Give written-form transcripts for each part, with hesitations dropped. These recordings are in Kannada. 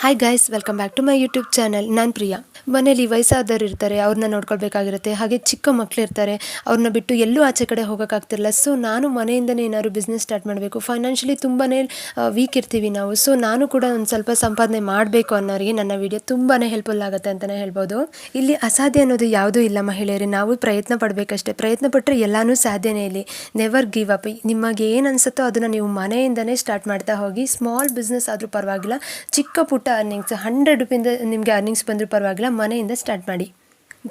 Hi guys, welcome back to my YouTube channel. ನಾನು ಪ್ರಿಯಾ. ಮನೇಲಿ ವಯಸ್ಸಾದವ್ರು ಇರ್ತಾರೆ, ಅವ್ರನ್ನ ನೋಡ್ಕೊಳ್ಬೇಕಾಗಿರುತ್ತೆ. ಹಾಗೆ ಚಿಕ್ಕ ಮಕ್ಕಳು ಇರ್ತಾರೆ, ಅವ್ರನ್ನ ಬಿಟ್ಟು ಎಲ್ಲೂ ಆಚೆ ಕಡೆ ಹೋಗೋಕ್ಕಾಗ್ತಿರಲ್ಲ. ಸೊ ನಾನು ಮನೆಯಿಂದನೇ ಏನಾದ್ರು ಬಿಸ್ನೆಸ್ ಸ್ಟಾರ್ಟ್ ಮಾಡಬೇಕು. ಫೈನಾನ್ಷಿಯಲಿ ತುಂಬಾ ವೀಕ್ ಇರ್ತೀವಿ ನಾವು. ಸೊ ನಾನು ಕೂಡ ಒಂದು ಸ್ವಲ್ಪ ಸಂಪಾದನೆ ಮಾಡಬೇಕು ಅನ್ನೋರಿಗೆ ನನ್ನ ವಿಡಿಯೋ ತುಂಬಾ ಹೆಲ್ಪ್ಫುಲ್ ಆಗುತ್ತೆ ಅಂತಲೇ ಹೇಳ್ಬೋದು. ಇಲ್ಲಿ ಅಸಾಧ್ಯ ಅನ್ನೋದು ಯಾವುದೂ ಇಲ್ಲ ಮಹಿಳೆಯರೇ. ನಾವು ಪ್ರಯತ್ನ ಪಡಬೇಕಷ್ಟೇ. ಪ್ರಯತ್ನ ಪಟ್ಟರೆ ಎಲ್ಲನೂ ಸಾಧ್ಯನೇ. ಇಲ್ಲಿ ನೆವರ್ ಗಿವ್ ಅಪ್. ನಿಮಗೆ ಏನು ಅನಿಸುತ್ತೋ ಅದನ್ನು ನೀವು ಮನೆಯಿಂದನೇ ಸ್ಟಾರ್ಟ್ ಮಾಡ್ತಾ ಹೋಗಿ. ಸ್ಮಾಲ್ ಬಿಸ್ನೆಸ್ ಆದರೂ ಪರವಾಗಿಲ್ಲ, ಚಿಕ್ಕ ಪುಟ್ಟ ಅರ್ನಿಂಗ್ಸ್ 100 ರೂಪಿಯಿಂದ ನಿಮಗೆ ಅರ್ನಿಂಗ್ಸ್ ಬಂದರೂ ಪರವಾಗಿಲ್ಲ, ಮನೆಯಿಂದ ಸ್ಟಾರ್ಟ್ ಮಾಡಿ.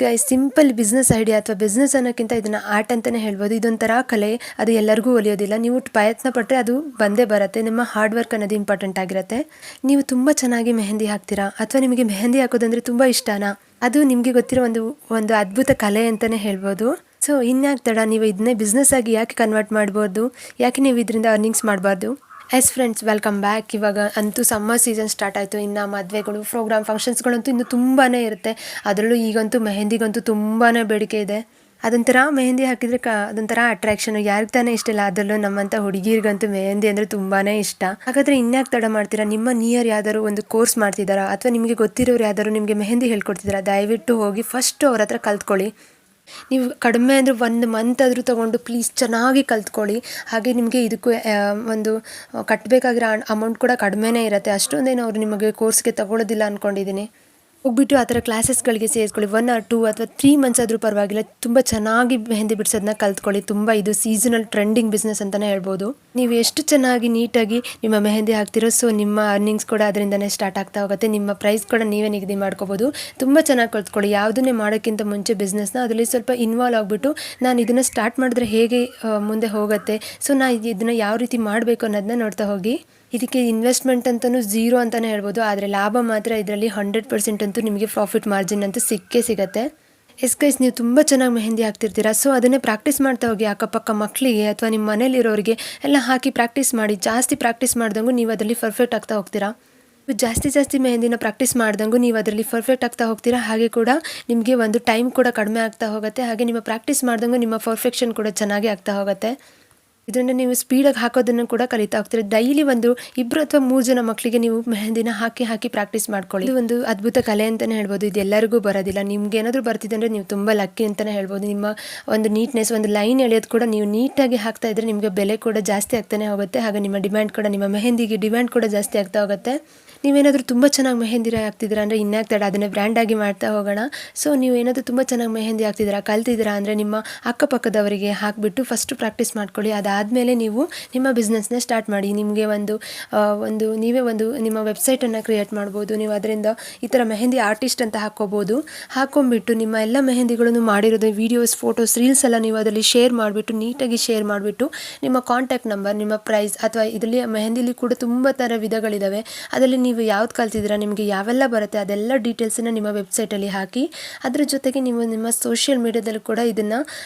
ಗೈಸ್, ಸಿಂಪಲ್ ಬಿಸ್ನೆಸ್ ಐಡಿಯಾ ಅಥವಾ ಬಿಸ್ನೆಸ್ ಅನ್ನೋಕ್ಕಿಂತ ಇದನ್ನು ಆರ್ಟ್ ಅಂತಲೇ ಹೇಳ್ಬೋದು. ಇದೊಂಥರ ಕಲೆ, ಅದು ಎಲ್ಲರಿಗೂ ಒಲಿಯೋದಿಲ್ಲ. ನೀವು ಪ್ರಯತ್ನ ಪಟ್ಟರೆ ಅದು ಬಂದೇ ಬರುತ್ತೆ. ನಿಮ್ಮ ಹಾರ್ಡ್ ವರ್ಕ್ ಅನ್ನೋದು ಇಂಪಾರ್ಟೆಂಟ್ ಆಗಿರುತ್ತೆ. ನೀವು ತುಂಬ ಚೆನ್ನಾಗಿ ಮೆಹಂದಿ ಹಾಕ್ತೀರಾ ಅಥವಾ ನಿಮಗೆ ಮೆಹಂದಿ ಹಾಕೋದಂದರೆ ತುಂಬ ಇಷ್ಟನಾ, ಅದು ನಿಮಗೆ ಗೊತ್ತಿರೋ ಒಂದು ಅದ್ಭುತ ಕಲೆ ಅಂತಲೇ ಹೇಳ್ಬೋದು. ಸೊ ಇನ್ಯಾಕೆ ತಡ, ನೀವು ಇದನ್ನೇ ಬಿಸ್ನೆಸ್ ಆಗಿ ಯಾಕೆ ಕನ್ವರ್ಟ್ ಮಾಡ್ಬೋದು, ಯಾಕೆ ನೀವು ಇದರಿಂದ ಅರ್ನಿಂಗ್ಸ್ ಮಾಡಬಾರ್ದು? S friends, welcome back. ಇವಾಗ ಅಂತೂ ಸಮ್ಮರ್ ಸೀಸನ್ ಸ್ಟಾರ್ಟ್ ಆಯಿತು. ಇನ್ನು ಮದುವೆಗಳು, ಪ್ರೋಗ್ರಾಮ್, ಫಂಕ್ಷನ್ಸ್ಗಳಂತೂ ಇನ್ನೂ ತುಂಬಾ ಇರುತ್ತೆ. ಅದರಲ್ಲೂ ಈಗಂತೂ ಮೆಹಂದಿಗಂತೂ ತುಂಬಾ ಬೇಡಿಕೆ ಇದೆ. ಅದೊಂಥರ ಮೆಹಂದಿ ಹಾಕಿದರೆ ಅದೊಂಥರ ಅಟ್ರಾಕ್ಷನು. ಯಾರಿಗೆ ತಾನೇ ಇಷ್ಟ ಇಲ್ಲ? ಅದರಲ್ಲೂ ನಮ್ಮಂಥ ಹುಡುಗಿರಿಗಂತೂ ಮೆಹಂದಿ ಅಂದರೆ ತುಂಬಾ ಇಷ್ಟ. ಹಾಗಾದರೆ ಇನ್ಯಾಕೆ ತಡ ಮಾಡ್ತೀರಾ? ನಿಮ್ಮ ನಿಯರ್ ಯಾವ್ದಾದ್ರು ಒಂದು ಕೋರ್ಸ್ ಮಾಡ್ತಿದ್ದಾರಾ ಅಥವಾ ನಿಮಗೆ ಗೊತ್ತಿರೋರು ಯಾವ್ದಾದ್ರು ನಿಮಗೆ ಮೆಹಂದಿ ಹೇಳ್ಕೊಡ್ತಿದ್ದಾರಾ? ದಯವಿಟ್ಟು ಹೋಗಿ ಫಸ್ಟು ಅವ್ರ ಹತ್ರ ಕಲ್ತ್ಕೊಳ್ಳಿ. ನೀವು ಕಡಿಮೆ ಅಂದರೆ 1 ಮಂತ್ ಆದರೂ ತೊಗೊಂಡು ಪ್ಲೀಸ್ ಚೆನ್ನಾಗಿ ಕಲ್ತ್ಕೊಳ್ಳಿ. ಹಾಗೆ ನಿಮಗೆ ಇದಕ್ಕೂ ಒಂದು ಕಟ್ಟಬೇಕಾಗಿರೋ ಅಮೌಂಟ್ ಕೂಡ ಕಡಿಮೆನೇ ಇರುತ್ತೆ. ಅಷ್ಟೊಂದೇನು ಅವರು ನಿಮಗೆ ಕೋರ್ಸ್ಗೆ ತಗೊಳ್ಳೋದಿಲ್ಲ ಅಂದ್ಕೊಂಡಿದ್ದೀನಿ. ಹೋಗ್ಬಿಟ್ಟು ಆ ಥರ ಕ್ಲಾಸಸ್ಗಳಿಗೆ ಸೇರಿಸ್ಕೊಳ್ಳಿ. 1 or 2 ಅಥವಾ 3 ಮಂತ್ಸ್ ಆದರೂ ಪರವಾಗಿಲ್ಲ. ತುಂಬ ಚೆನ್ನಾಗಿ ಮೆಹಂದಿ ಬಿಡಿಸೋದನ್ನ ಕಲ್ತ್ಕೊಳ್ಳಿ. ತುಂಬ ಇದು ಸೀಸನಲ್ ಟ್ರೆಂಡಿಂಗ್ ಬಿಸ್ನೆಸ್ ಅಂತಲೇ ಹೇಳ್ಬೋದು. ನೀವು ಎಷ್ಟು ಚೆನ್ನಾಗಿ ನೀಟಾಗಿ ನಿಮ್ಮ ಮೆಹಂದಿ ಹಾಕ್ತಿರೋ, ಸೊ ನಿಮ್ಮ ಅರ್ನಿಂಗ್ಸ್ ಕೂಡ ಅದರಿಂದನೇ ಸ್ಟಾರ್ಟ್ ಆಗ್ತಾ ಹೋಗುತ್ತೆ. ನಿಮ್ಮ ಪ್ರೈಸ್ ಕೂಡ ನೀವೇ ನಿಗದಿ ಮಾಡ್ಕೋಬೋದು. ತುಂಬ ಚೆನ್ನಾಗಿ ಕಲ್ತ್ಕೊಳ್ಳಿ. ಯಾವುದನ್ನೇ ಮಾಡೋಕ್ಕಿಂತ ಮುಂಚೆ ಬಿಸ್ನೆಸ್ನ ಅದರಲ್ಲಿ ಸ್ವಲ್ಪ ಇನ್ವಾಲ್ವ್ ಆಗಿಬಿಟ್ಟು, ನಾನು ಇದನ್ನು ಸ್ಟಾರ್ಟ್ ಮಾಡಿದ್ರೆ ಹೇಗೆ ಮುಂದೆ ಹೋಗುತ್ತೆ, ಸೊ ನಾನು ಇದನ್ನು ಯಾವ ರೀತಿ ಮಾಡಬೇಕು ಅನ್ನೋದನ್ನ ನೋಡ್ತಾ ಹೋಗಿ. ಇದಕ್ಕೆ ಇನ್ವೆಸ್ಟ್ಮೆಂಟ್ ಅಂತಲೂ 0 ಅಂತಲೇ ಹೇಳ್ಬೋದು. ಆದರೆ ಲಾಭ ಮಾತ್ರ ಇದರಲ್ಲಿ 100% ಅಂತೂ ನಿಮಗೆ ಪ್ರಾಫಿಟ್ ಮಾರ್ಜಿನ್ ಅಂತೂ ಸಿಗುತ್ತೆ. ಎಸ್ ಗೈಸ್, ನೀವು ತುಂಬ ಚೆನ್ನಾಗಿ ಮೆಹಂದಿ ಹಾಕ್ತಿರ್ತೀರಾ. ಸೊ ಅದನ್ನೇ ಪ್ರಾಕ್ಟೀಸ್ ಮಾಡ್ತಾ ಹೋಗಿ. ಅಕ್ಕಪಕ್ಕ ಮಕ್ಕಳಿಗೆ ಅಥವಾ ನಿಮ್ಮ ಮನೇಲಿರೋರಿಗೆ ಎಲ್ಲ ಹಾಕಿ ಪ್ರಾಕ್ಟೀಸ್ ಮಾಡಿ. ಜಾಸ್ತಿ ಪ್ರಾಕ್ಟೀಸ್ ಮಾಡ್ದಂಗೂ ನೀವು ಅದರಲ್ಲಿ ಪರ್ಫೆಕ್ಟ್ ಆಗ್ತಾ ಹೋಗ್ತೀರಾ. ಜಾಸ್ತಿ ಮೆಹಂದಿನ ಪ್ರಾಕ್ಟೀಸ್ ಮಾಡ್ದಂಗೂ ನೀವು ಅದರಲ್ಲಿ ಪರ್ಫೆಕ್ಟ್ ಆಗ್ತಾ ಹೋಗ್ತೀರಾ. ಹಾಗೆ ಕೂಡ ನಿಮಗೆ ಒಂದು ಟೈಮ್ ಕೂಡ ಕಡಿಮೆ ಆಗ್ತಾ ಹೋಗುತ್ತೆ. ಹಾಗೆ ನಿಮ್ಮ ಪ್ರಾಕ್ಟೀಸ್ ಮಾಡ್ದಂಗೂ ನಿಮ್ಮ ಪರ್ಫೆಕ್ಷನ್ ಕೂಡ ಚೆನ್ನಾಗಿ ಆಗ್ತಾ ಹೋಗುತ್ತೆ. ಇದನ್ನು ನೀವು ಸ್ಪೀಡಾಗಿ ಹಾಕೋದನ್ನು ಕೂಡ ಕಲಿತಾ ಹೋಗ್ತೀರಿ. ಡೈಲಿ 2 ಅಥವಾ 3 ಜನ ಮಕ್ಕಳಿಗೆ ನೀವು ಮೆಹಂದಿನ ಹಾಕಿ ಪ್ರಾಕ್ಟೀಸ್ ಮಾಡ್ಕೊಳ್ಳಿ. ಇದು ಒಂದು ಅದ್ಭುತ ಕಲೆ ಅಂತಲೇ ಹೇಳ್ಬೋದು. ಇದು ಎಲ್ಲರಿಗೂ ಬರೋದಿಲ್ಲ. ನಿಮ್ಗೆ ಏನಾದರೂ ಬರ್ತಿದೆ ಅಂದರೆ ನೀವು ತುಂಬ ಲಕ್ಕಿ ಅಂತಲೇ ಹೇಳ್ಬೋದು. ನಿಮ್ಮ ಒಂದು ನೀಟ್ನೆಸ್, ಒಂದು ಲೈನ್ ಎಳೆಯೋದು ಕೂಡ ನೀವು ನೀಟಾಗಿ ಹಾಕ್ತಾ ಇದ್ದರೆ ನಿಮಗೆ ಬೆಲೆ ಕೂಡ ಜಾಸ್ತಿ ಆಗ್ತಾನೆ ಹೋಗುತ್ತೆ. ಹಾಗೆ ನಿಮ್ಮ ಡಿಮ್ಯಾಂಡ್ ಕೂಡ, ನಿಮ್ಮ ಮೆಹಂದಿಗೆ ಡಿಮ್ಯಾಂಡ್ ಕೂಡ ಜಾಸ್ತಿ ಆಗ್ತಾ ಹೋಗುತ್ತೆ. ನೀವೇನಾದರೂ ತುಂಬ ಚೆನ್ನಾಗಿ ಮೆಹಂದಿ ಆಗ್ತಿದ್ದೀರಾ ಅಂದರೆ ಇನ್ಯಾಕೆ ತಡ, ಅದನ್ನೇ ಬ್ರ್ಯಾಂಡಾಗಿ ಮಾಡ್ತಾ ಹೋಗೋಣ. ಸೊ ನೀವು ಏನಾದರೂ ತುಂಬ ಚೆನ್ನಾಗಿ ಮೆಹಂದಿ ಆಗ್ತಿದ್ದೀರಾ, ಕಲ್ತಿದ್ದೀರಾ ಅಂದರೆ ನಿಮ್ಮ ಅಕ್ಕಪಕ್ಕದವರಿಗೆ ಹಾಕಿಬಿಟ್ಟು ಫಸ್ಟು ಪ್ರಾಕ್ಟೀಸ್ ಮಾಡ್ಕೊಳ್ಳಿ. ಅದಾದಮೇಲೆ ನೀವು ನಿಮ್ಮ ಬಿಸ್ನೆಸ್ನ ಸ್ಟಾರ್ಟ್ ಮಾಡಿ. ನಿಮಗೆ ನೀವೇ ನಿಮ್ಮ ವೆಬ್ಸೈಟನ್ನು ಕ್ರಿಯೇಟ್ ಮಾಡ್ಬೋದು. ನೀವು ಅದರಿಂದ ಈ ಥರ ಮೆಹಂದಿ ಆರ್ಟಿಸ್ಟ್ ಅಂತ ಹಾಕ್ಕೊಂಬಿಟ್ಟು ನಿಮ್ಮ ಎಲ್ಲ ಮೆಹಂದಿಗಳನ್ನು ಮಾಡಿರೋದು ವೀಡಿಯೋಸ್, ಫೋಟೋಸ್, ರೀಲ್ಸ್ ಎಲ್ಲ ನೀವು ಅದರಲ್ಲಿ ಶೇರ್ ಮಾಡಿಬಿಟ್ಟು, ನೀಟಾಗಿ ಶೇರ್ ಮಾಡಿಬಿಟ್ಟು ನಿಮ್ಮ ಕಾಂಟ್ಯಾಕ್ಟ್ ನಂಬರ್, ನಿಮ್ಮ ಪ್ರೈಸ್, ಅಥವಾ ಇದರಲ್ಲಿ ಮೆಹಂದಿಲಿ ಕೂಡ ತುಂಬ ಥರ ವಿಧಗಳಿದ್ದಾವೆ. ಅದರಲ್ಲಿ ನೀವು ಯಾವ್ದು ಕಲ್ತಿದ್ದೀರಾ, ನಿಮಗೆ ಯಾವೆಲ್ಲ ಬರುತ್ತೆ, ಅದೆಲ್ಲ ಡೀಟೇಲ್ಸನ್ನು ನಿಮ್ಮ ವೆಬ್ಸೈಟಲ್ಲಿ ಹಾಕಿ. ಅದರ ಜೊತೆಗೆ ನೀವು ನಿಮ್ಮ ಸೋಷಿಯಲ್ ಮೀಡಿಯಾದಲ್ಲಿ ಕೂಡ ಇದನ್ನು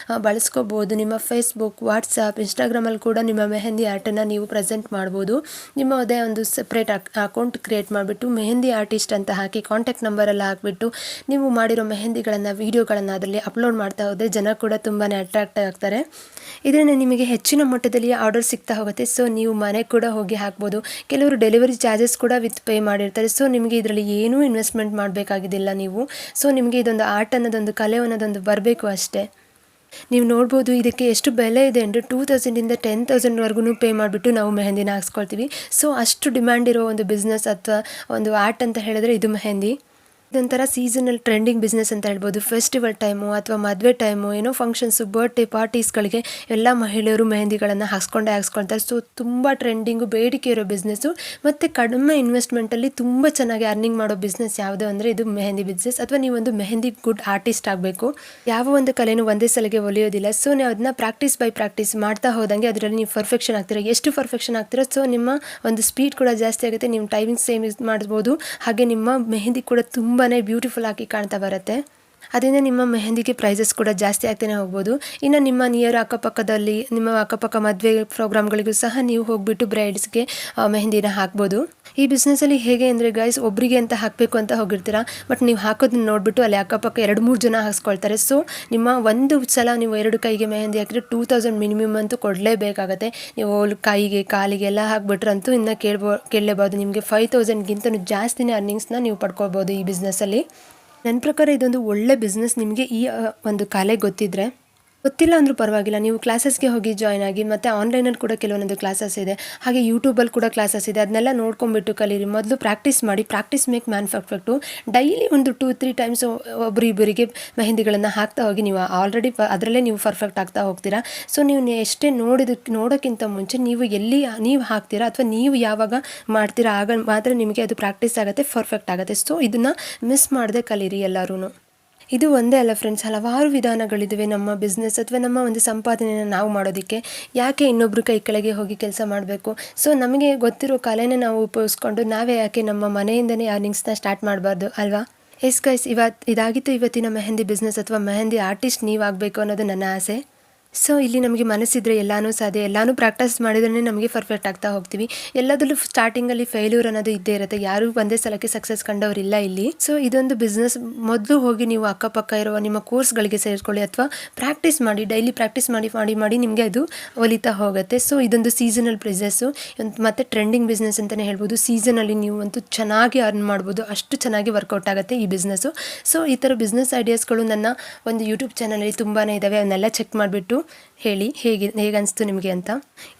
ಬಳಸ್ಕೋಬೋದು. ನಿಮ್ಮ ಫೇಸ್ಬುಕ್, ವಾಟ್ಸಪ್, ಇನ್ಸ್ಟಾಗ್ರಾಮಲ್ಲಿ ಕೂಡ ನಿಮ್ಮ ಮೆಹಂದಿ ಆರ್ಟನ್ನು ನೀವು ಪ್ರೆಸೆಂಟ್ ಮಾಡ್ಬೋದು. ನಿಮ್ಮದೇ ಒಂದು ಸಪ್ರೇಟ್ ಅಕೌಂಟ್ ಕ್ರಿಯೇಟ್ ಮಾಡಿಬಿಟ್ಟು ಮೆಹಂದಿ ಆರ್ಟಿಸ್ಟ್ ಅಂತ ಹಾಕಿ ಕಾಂಟ್ಯಾಕ್ಟ್ ನಂಬರೆಲ್ಲ ಹಾಕಿಬಿಟ್ಟು ನೀವು ಮಾಡಿರೋ ಮೆಹಂದಿಗಳನ್ನು, ವೀಡಿಯೋಗಳನ್ನು ಅದರಲ್ಲಿ ಅಪ್ಲೋಡ್ ಮಾಡ್ತಾ ಹೋದರೆ ಜನ ಕೂಡ ತುಂಬಾ ಅಟ್ರಾಕ್ಟ್ ಆಗ್ತಾರೆ. ಇದರಿಂದ ನಿಮಗೆ ಹೆಚ್ಚಿನ ಮಟ್ಟದಲ್ಲಿ ಆರ್ಡರ್ ಸಿಗ್ತಾ ಹೋಗುತ್ತೆ. ಸೊ ನೀವು ಮನೆ ಕೂಡ ಹೋಗಿ ಹಾಕ್ಬೋದು. ಕೆಲವರು ಡೆಲಿವರಿ ಚಾರ್ಜಸ್ ಕೂಡ ವಿತ್ ಪೇ ಮಾಡಿರ್ತಾರೆ. ಸೊ ನಿಮಗೆ ಇದರಲ್ಲಿ ಏನೂ ಇನ್ವೆಸ್ಟ್ಮೆಂಟ್ ಮಾಡಬೇಕಾಗಿದ್ದಿಲ್ಲ ನೀವು. ಸೊ ನಿಮಗೆ ಇದೊಂದು ಆರ್ಟ್ ಅನ್ನೋದೊಂದು, ಕಲೆ ಅನ್ನೋದೊಂದು ಬರಬೇಕು ಅಷ್ಟೇ. ನೀವು ನೋಡ್ಬೋದು ಇದಕ್ಕೆ ಎಷ್ಟು ಬೆಲೆ ಇದೆ ಅಂದರೆ 2000 10,000ವರೆಗೂ ಪೇ ಮಾಡಿಬಿಟ್ಟು ನಾವು ಮೆಹಂದಿನ ಹಾಕ್ಸ್ಕೊಳ್ತೀವಿ. ಸೊ ಅಷ್ಟು ಡಿಮ್ಯಾಂಡ್ ಇರೋ ಒಂದು ಬಿಸ್ನೆಸ್ ಅಥವಾ ಒಂದು ಆರ್ಟ್ ಅಂತ ಹೇಳಿದ್ರೆ ಇದು ಮೆಹಂದಿ. ಇದೊಂಥರ ಸೀಸನಲ್ ಟ್ರೆಂಡಿಂಗ್ ಬಿಸ್ನೆಸ್ ಅಂತ ಹೇಳ್ಬೋದು. ಫೆಸ್ಟಿವಲ್ ಟೈಮು ಅಥವಾ ಮದುವೆ ಟೈಮು, ಏನೋ ಫಂಕ್ಷನ್ಸು, ಬರ್ಡೇ ಪಾರ್ಟೀಸ್ಗಳಿಗೆ ಎಲ್ಲ ಮಹಿಳೆಯರು ಮೆಹಂದಿಗಳನ್ನು ಹಾಕ್ಸ್ಕೊಳ್ತಾರೆ. ಸೊ ತುಂಬ ಟ್ರೆಂಡಿಂಗು, ಬೇಡಿಕೆ ಇರೋ ಬಿಸ್ನೆಸ್ಸು ಮತ್ತು ಕಡಿಮೆ ಇನ್ವೆಸ್ಟ್ಮೆಂಟಲ್ಲಿ ತುಂಬ ಚೆನ್ನಾಗಿ ಅರ್ನಿಂಗ್ ಮಾಡೋ ಬಿಸ್ನೆಸ್ ಯಾವುದು ಅಂದರೆ ಇದು ಮೆಹಂದಿ ಬಿಸ್ನೆಸ್. ಅಥವಾ ನೀವೊಂದು ಮೆಹಂದಿ ಗುಡ್ ಆರ್ಟಿಸ್ಟ್ ಆಗಬೇಕು. ಯಾವ ಒಂದು ಕಲೆನೂ ಒಂದೇ ಸಲಗೆ ಒಲಿಯೋದಿಲ್ಲ. ಸೊ ನೀವು ಅದನ್ನ ಪ್ರಾಕ್ಟೀಸ್ ಮಾಡ್ತಾ ಹೋದಂಗೆ ಅದರಲ್ಲಿ ನೀವು ಪರ್ಫೆಕ್ಷನ್ ಆಗ್ತೀರಾ. ಎಷ್ಟು ಪರ್ಫೆಕ್ಷನ್ ಆಗ್ತೀರಾ, ಸೊ ನಿಮ್ಮ ಒಂದು ಸ್ಪೀಡ್ ಕೂಡ ಜಾಸ್ತಿ ಆಗುತ್ತೆ. ನಿಮ್ಮ ಟೈಮಿಂಗ್ ಸೇವ್ ಮಾಡ್ಬೋದು. ಹಾಗೆ ನಿಮ್ಮ ಮೆಹಂದಿ ಕೂಡ ತುಂಬ ಬ್ಯೂಟಿಫುಲ್ ಆಗಿ ಕಾಣ್ತಾ ಬರುತ್ತೆ. ಅದರಿಂದ ನಿಮ್ಮ ಮೆಹಂದಿಗೆ ಪ್ರೈಸಸ್ ಕೂಡ ಜಾಸ್ತಿ ಆಗ್ತಾನೆ ಹೋಗ್ಬೋದು. ಇನ್ನು ನಿಮ್ಮ ನಿಯರ್ ಅಕ್ಕಪಕ್ಕದಲ್ಲಿ ನಿಮ್ಮ ಅಕ್ಕಪಕ್ಕ ಮದುವೆ ಪ್ರೋಗ್ರಾಮ್ಗಳಿಗೂ ಸಹ ನೀವು ಹೋಗಿಬಿಟ್ಟು ಬ್ರೈಡ್ಸ್ಗೆ ಮೆಹಂದಿನ ಹಾಕ್ಬೋದು. ಈ ಬಿಸ್ನೆಸ್ಸಲ್ಲಿ ಹೇಗೆ ಅಂದರೆ ಗೈಸ್, ಒಬ್ಬರಿಗೆ ಅಂತ ಹಾಕಬೇಕು ಅಂತ ಹೋಗಿರ್ತೀರಾ, ಬಟ್ ನೀವು ಹಾಕೋದನ್ನ ನೋಡಿಬಿಟ್ಟು ಅಲ್ಲಿ ಅಕ್ಕಪಕ್ಕ 2-3 ಜನ ಹಾಕ್ಸ್ಕೊಳ್ತಾರೆ. ಸೊ ನಿಮ್ಮ ಒಂದು ಸಲ ನೀವು 2 ಕೈಗೆ ಮೆಹಂದಿ ಹಾಕಿದ್ರೆ 2000 ಮಿನಿಮಮ್ ಅಂತೂ ಕೊಡಲೇಬೇಕಾಗತ್ತೆ. ನೀವು ಕೈಗೆ ಕಾಲಿಗೆ ಎಲ್ಲ ಹಾಕ್ಬಿಟ್ರಂತೂ ಇನ್ನು ಕೇಳಲೇಬಾರ್ದು. ನಿಮಗೆ 5000ಗಿಂತ ಜಾಸ್ತಿನೇ ಅರ್ನಿಂಗ್ಸ್ನ ನೀವು ಪಡ್ಕೊಳ್ಬೋದು ಈ ಬಿಸ್ನೆಸ್ಸಲ್ಲಿ. ನನ್ನ ಪ್ರಕಾರ ಇದೊಂದು ಒಳ್ಳೆ ಬಿಸ್ನೆಸ್. ನಿಮಗೆ ಈ ಒಂದು ಕಲೆ ಗೊತ್ತಿಲ್ಲ ಅಂದರೂ ಪರವಾಗಿಲ್ಲ, ನೀವು ಕ್ಲಾಸಸ್ಗೆ ಹೋಗಿ ಜಾಯ್ನ್ ಆಗಿ. ಮತ್ತು ಆನ್ಲೈನಲ್ಲಿ ಕೂಡ ಕೆಲವೊಂದು ಕ್ಲಾಸಸ್ ಇದೆ, ಹಾಗೆ ಯೂಟ್ಯೂಬಲ್ಲಿ ಕೂಡ ಕ್ಲಾಸಸ್ ಇದೆ. ಅದನ್ನೆಲ್ಲ ನೋಡ್ಕೊಂಬಿಟ್ಟು ಕಲೀರಿ. ಮೊದಲು ಪ್ರಾಕ್ಟೀಸ್ ಮಾಡಿ. Practice make man perfect. Daily ಒಂದು 2-3 ಟೈಮ್ಸ್ ಒಬ್ಬರಿಬ್ಬರಿಗೆ ಮೆಹಂದಿಗಳನ್ನು ಹಾಕ್ತಾ ಹೋಗಿ. ನೀವು ಆಲ್ರೆಡಿ ಅದರಲ್ಲೇ ನೀವು ಪರ್ಫೆಕ್ಟ್ ಆಗ್ತಾ ಹೋಗ್ತೀರಾ. ಸೊ ನೀವು ಎಷ್ಟೇ ನೋಡೋಕ್ಕಿಂತ ಮುಂಚೆ ನೀವು ಹಾಕ್ತೀರಾ ಅಥವಾ ನೀವು ಯಾವಾಗ ಮಾಡ್ತೀರಾ ಆಗ ಮಾತ್ರ ನಿಮಗೆ ಅದು ಪ್ರಾಕ್ಟೀಸ್ ಆಗುತ್ತೆ, ಪರ್ಫೆಕ್ಟ್ ಆಗುತ್ತೆ. ಸೊ ಇದನ್ನು ಮಿಸ್ ಮಾಡದೆ ಕಲೀರಿ ಎಲ್ಲರೂ. ಇದು ಒಂದೇ ಅಲ್ಲ ಫ್ರೆಂಡ್ಸ್, ಹಲವಾರು ವಿಧಾನಗಳಿವೆ ನಮ್ಮ ಬಿಸ್ನೆಸ್ ಅಥವಾ ನಮ್ಮ ಒಂದು ಸಂಪಾದನೆಯನ್ನು ನಾವು ಮಾಡೋದಕ್ಕೆ. ಯಾಕೆ ಇನ್ನೊಬ್ಬರು ಕೈ ಕೆಳಗೆ ಹೋಗಿ ಕೆಲಸ ಮಾಡಬೇಕು? ಸೊ ನಮಗೆ ಗೊತ್ತಿರೋ ಕಲೆನೇ ನಾವು ಉಪಯೋಗಿಸ್ಕೊಂಡು ನಾವೇ ಯಾಕೆ ನಮ್ಮ ಮನೆಯಿಂದನೇ ಅರ್ನಿಂಗ್ಸ್ನ ಸ್ಟಾರ್ಟ್ ಮಾಡಬಾರ್ದು ಅಲ್ವಾ? ಎಸ್ ಗೈಸ್, ಇದಾಗಿತ್ತು ಇವತ್ತಿನ ಮೆಹಂದಿ ಬಿಸ್ನೆಸ್ ಅಥವಾ ಮೆಹಂದಿ ಆರ್ಟಿಸ್ಟ್ ನೀವಾಗಬೇಕು ಅನ್ನೋದು ನನ್ನ ಆಸೆ. ಸೊ ಇಲ್ಲಿ ನಮಗೆ ಮನಸ್ಸಿದ್ರೆ ಎಲ್ಲನೂ ಸಾಧ್ಯ. ಎಲ್ಲನೂ ಪ್ರಾಕ್ಟೀಸ್ ಮಾಡಿದ್ರೆ ನಮಗೆ ಪರ್ಫೆಕ್ಟ್ ಆಗ್ತಾ ಹೋಗ್ತೀವಿ. ಎಲ್ಲದರಲ್ಲೂ ಸ್ಟಾರ್ಟಿಂಗಲ್ಲಿ ಫೇಲ್ಯೂರ್ ಅನ್ನೋದು ಇದ್ದೇ ಇರುತ್ತೆ. ಯಾರೂ ಒಂದೇ ಸಲಕ್ಕೆ ಸಕ್ಸಸ್ ಕಂಡವರಿಲ್ಲ ಇಲ್ಲಿ. ಸೊ ಇದೊಂದು ಬಿಸ್ನೆಸ್. ಮೊದಲು ಹೋಗಿ ನೀವು ಅಕ್ಕಪಕ್ಕ ಇರುವ ನಿಮ್ಮ ಕೋರ್ಸ್ಗಳಿಗೆ ಸೇರಿಸ್ಕೊಳ್ಳಿ ಅಥವಾ ಪ್ರಾಕ್ಟೀಸ್ ಮಾಡಿ. ಡೈಲಿ ಪ್ರಾಕ್ಟೀಸ್ ಮಾಡಿ ನಿಮಗೆ ಅದು ಒಲಿತಾ ಹೋಗುತ್ತೆ. ಸೊ ಇದೊಂದು ಸೀಸನಲ್ ಬಿಸ್ನೆಸ್ಸು ಮತ್ತು ಟ್ರೆಂಡಿಂಗ್ ಬಿಸ್ನೆಸ್ ಅಂತಲೇ ಹೇಳ್ಬೋದು. ಸೀಸನಲ್ಲಿ ನೀವು ಅಂತೂ ಚೆನ್ನಾಗಿ ಅರ್ನ್ ಮಾಡ್ಬೋದು, ಅಷ್ಟು ಚೆನ್ನಾಗಿ ವರ್ಕೌಟ್ ಆಗುತ್ತೆ ಈ ಬಿಸ್ನೆಸ್ಸು. ಸೊ ಈ ಥರ ಬಿಸ್ನೆಸ್ ಐಡಿಯಾಸ್ಗಳು ನನ್ನ ಒಂದು ಯೂಟ್ಯೂಬ್ ಚಾನಲಲ್ಲಿ ತುಂಬಾ ಇದ್ದಾವೆ. ಅವನ್ನೆಲ್ಲ ಚೆಕ್ ಮಾಡಿಬಿಟ್ಟು ಹೇಳಿ ಹೇಗೆ ಅನಿಸ್ತು ನಿಮಗೆ ಅಂತ.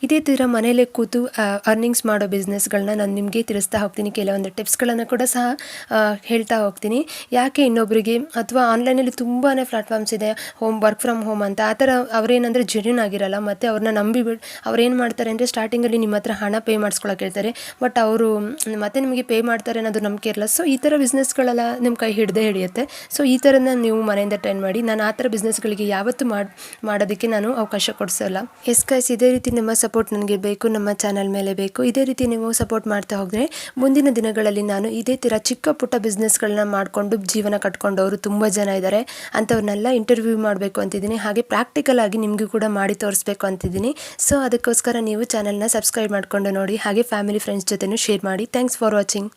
ಇದೇ ಥರ ಮನೇಲೇ ಕೂತು ಅರ್ನಿಂಗ್ಸ್ ಮಾಡೋ ಬಿಸ್ನೆಸ್ಗಳನ್ನ ನಾನು ನಿಮಗೆ ತಿಳಿಸ್ತಾ ಹೋಗ್ತೀನಿ. ಕೆಲವೊಂದು ಟಿಪ್ಸ್ಗಳನ್ನು ಕೂಡ ಸಹ ಹೇಳ್ತಾ ಹೋಗ್ತೀನಿ. ಯಾಕೆ ಇನ್ನೊಬ್ಬರಿಗೆ ಅಥವಾ ಆನ್ಲೈನಲ್ಲಿ ತುಂಬಾ ಪ್ಲಾಟ್ಫಾರ್ಮ್ಸ್ ಇದೆ, ವರ್ಕ್ ಫ್ರಮ್ ಹೋಮ್ ಅಂತ. ಆ ಥರ ಅವರೇನಂದರೆ ಜೆನ್ಯೂನ್ ಆಗಿರಲ್ಲ. ಮತ್ತು ಅವ್ರನ್ನ ನಂಬಿಬಿಟ್ಟು ಅವ್ರೇನು ಮಾಡ್ತಾರೆ ಅಂದರೆ ಸ್ಟಾರ್ಟಿಂಗಲ್ಲಿ ನಿಮ್ಮ ಹತ್ರ ಹಣ ಪೇ ಮಾಡಿಸ್ಕೊಳಕ್ಕೆ ಹೇಳ್ತಾರೆ, ಬಟ್ ಅವರು ಮತ್ತೆ ನಿಮಗೆ ಪೇ ಮಾಡ್ತಾರೆ ಅನ್ನೋದು ನಂಬಿಕೆ ಇರಲ್ಲ. ಸೊ ಈ ಥರ ಬಿಸ್ನೆಸ್ಗಳೆಲ್ಲ ನಿಮ್ಮ ಕೈ ಹಿಡಿಯುತ್ತೆ. ಸೊ ಈ ಥರನ ನೀವು ಮನೆಯಿಂದ ಟ್ರೈ ಮಾಡಿ. ನಾನು ಆ ಥರ ಬಿಸ್ನೆಸ್ಗಳಿಗೆ ಯಾವತ್ತೂ ಮಾಡೋದಕ್ಕೆ ನಾನು ಅವಕಾಶ ಕೊಡಿಸಲ್ಲ. ಎಸ್ ಗೈಸ್, ಇದೇ ರೀತಿ ನಿಮ್ಮ ಸಪೋರ್ಟ್ ನನಗೆ ಬೇಕು, ನಮ್ಮ ಚಾನಲ್ ಮೇಲೆ ಬೇಕು. ಇದೇ ರೀತಿ ನೀವು ಸಪೋರ್ಟ್ ಮಾಡ್ತಾ ಹೋದರೆ ಮುಂದಿನ ದಿನಗಳಲ್ಲಿ ನಾನು ಇದೇ ಥರ ಚಿಕ್ಕ ಪುಟ್ಟ ಬಿಸ್ನೆಸ್ಗಳನ್ನ ಮಾಡಿಕೊಂಡು ಜೀವನ ಕಟ್ಕೊಂಡವರು ತುಂಬ ಜನ ಇದ್ದಾರೆ. ಅಂಥವ್ರನ್ನೆಲ್ಲ ಇಂಟರ್ವ್ಯೂ ಮಾಡಬೇಕು ಅಂತಿದ್ದೀನಿ. ಹಾಗೆ ಪ್ರಾಕ್ಟಿಕಲ್ ಆಗಿ ನಿಮಗೂ ಕೂಡ ಮಾಡಿ ತೋರಿಸ್ಬೇಕು ಅಂತಿದ್ದೀನಿ. ಸೊ ಅದಕ್ಕೋಸ್ಕರ ನೀವು ಚಾನಲ್ನ ಸಬ್ಸ್ಕ್ರೈಬ್ ಮಾಡಿಕೊಂಡು ನೋಡಿ. ಹಾಗೆ ಫ್ಯಾಮಿಲಿ ಫ್ರೆಂಡ್ಸ್ ಜೊತೆನೂ ಶೇರ್ ಮಾಡಿ. Thanks for watching.